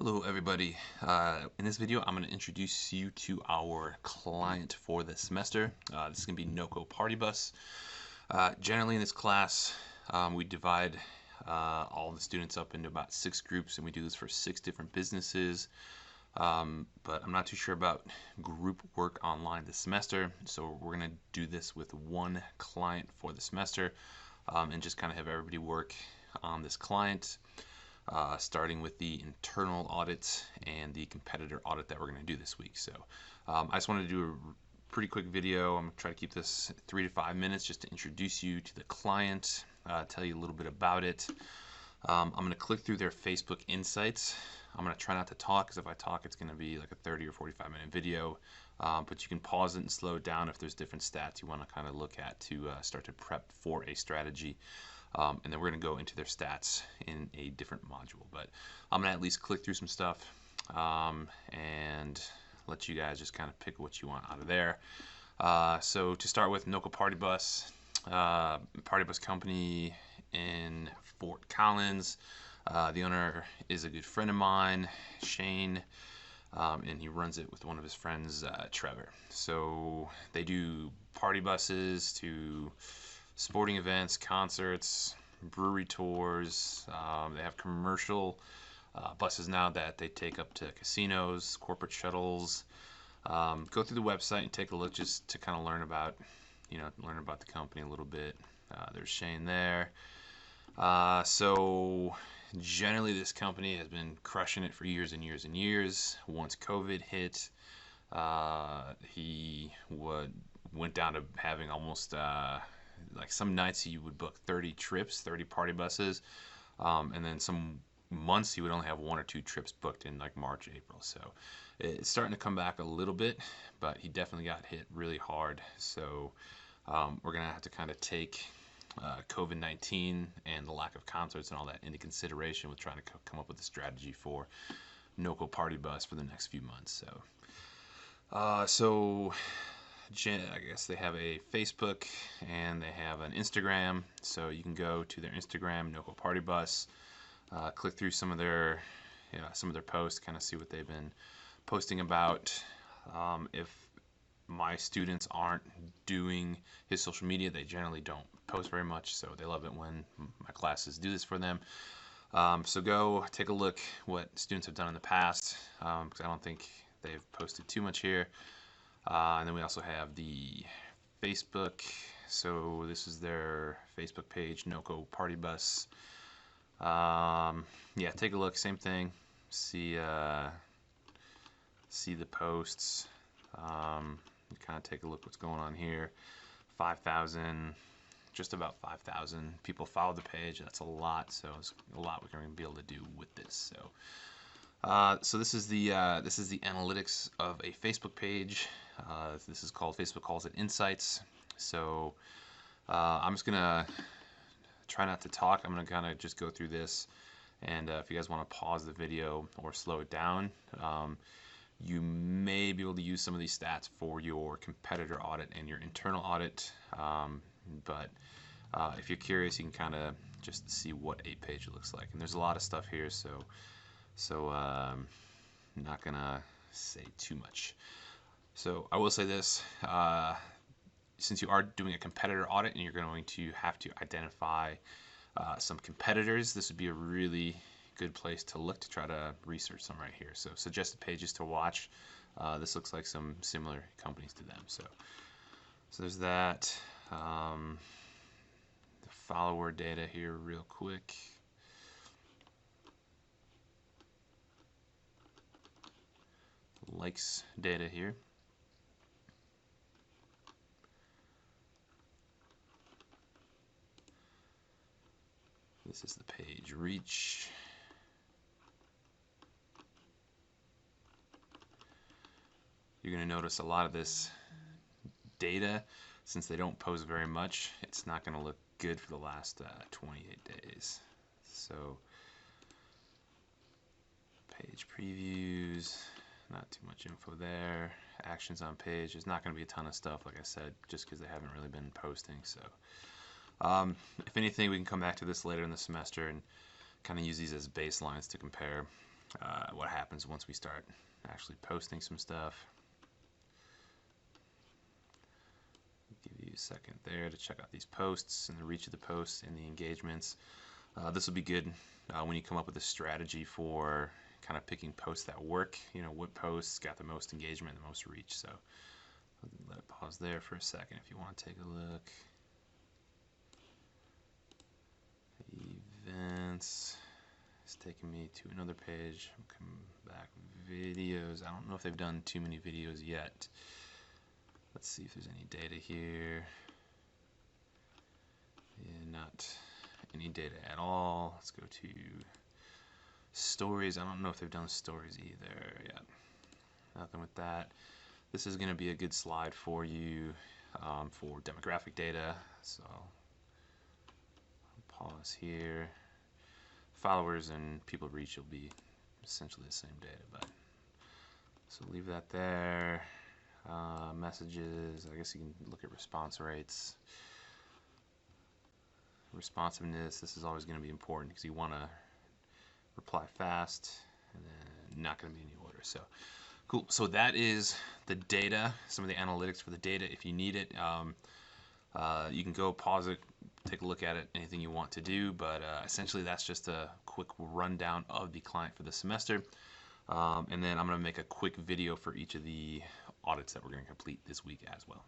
Hello everybody. In this video I'm going to introduce you to our client for the semester. This is going to be NOCO Party Bus. Generally in this class we divide all the students up into about 6 groups, and we do this for 6 different businesses. But I'm not too sure about group work online this semester, so we're going to do this with one client for the semester, and just kind of have everybody work on this client. Starting with the internal audit and the competitor audit that we're going to do this week. So I just wanted to do a pretty quick video. I'm going to try to keep this 3 to 5 minutes just to introduce you to the client, tell you a little bit about it. I'm going to click through their Facebook Insights. I'm going to try not to talk, because if I talk it's going to be like a 30 or 45 minute video, but you can pause it and slow it down if there's different stats you want to kind of look at to start to prep for a strategy. And then we're going to go into their stats in a different module. But I'm going to at least click through some stuff and let you guys just kind of pick what you want out of there. So to start with, NOCO Party Bus, Party Bus company in Fort Collins. The owner is a good friend of mine, Shane, and he runs it with one of his friends, Trevor. So they do party buses to sporting events, concerts, brewery tours. They have commercial buses now that they take up to casinos, corporate shuttles. Go through the website and take a look just to kind of learn about the company a little bit. There's Shane there. So generally this company has been crushing it for years and years and years. Once COVID hit, he went down to having almost like some nights he would book 30 trips, 30 party buses, and then some months he would only have 1 or 2 trips booked in like March, April. So it's starting to come back a little bit, but he definitely got hit really hard. So we're gonna have to kind of take COVID-19 and the lack of concerts and all that into consideration with trying to come up with a strategy for NOCO Party Bus for the next few months. So I guess they have a Facebook and they have an Instagram, so you can go to their Instagram, NOCO Party Bus, click through some of their posts, kind of see what they've been posting about. If my students aren't doing his social media, they generally don't post very much, so they love it when my classes do this for them. So go take a look what students have done in the past, because I don't think they've posted too much here. And then we also have the Facebook. So this is their Facebook page, NOCO Party Bus. Yeah, take a look. Same thing. See the posts. Kind of take a look what's going on here. 5,000, just about 5,000 people follow the page. That's a lot. So it's a lot we're going to be able to do with this. So this is the analytics of a Facebook page. This is called, Facebook calls it Insights. So I'm just gonna try not to talk. I'm gonna kind of just go through this, and if you guys want to pause the video or slow it down, you may be able to use some of these stats for your competitor audit and your internal audit. But if you're curious, you can kind of just see what a page looks like. And there's a lot of stuff here, so I'm not gonna say too much. So I will say this, since you are doing a competitor audit and you're going to have to identify some competitors, this would be a really good place to look to try to research some right here. So suggested pages to watch. This looks like some similar companies to them. So there's that. The follower data here real quick. Likes data here. This is the page reach. You're going to notice a lot of this data, since they don't post very much, it's not going to look good for the last 28 days. So page previews, not too much info there. Actions on page, there's not going to be a ton of stuff, like I said, just because they haven't really been posting. So if anything, we can come back to this later in the semester and kind of use these as baselines to compare. what happens once we start actually posting some stuff. Give you a second there to check out these posts and the reach of the posts and the engagements. This will be good when you come up with a strategy for kind of picking posts that work. You know, what posts got the most engagement, the most reach. So let it pause there for a second if you want to take a look. Events. It's taking me to another page. I'm coming back. Videos. I don't know if they've done too many videos yet. Let's see if there's any data here. Yeah, not any data at all. Let's go to stories. I don't know if they've done stories either yet. Nothing with that. This is going to be a good slide for you for demographic data. So I'll pause here. Followers and people reach will be essentially the same data, but so leave that there. Messages, I guess you can look at response rates. Responsiveness, this is always going to be important because you want to reply fast and then not going to be in any order. So cool. So that is the data, some of the analytics for the data. If you need it, you can go pause it, take a look at it, anything you want to do, but essentially that's just a quick rundown of the client for the semester. And then I'm going to make a quick video for each of the audits that we're going to complete this week as well.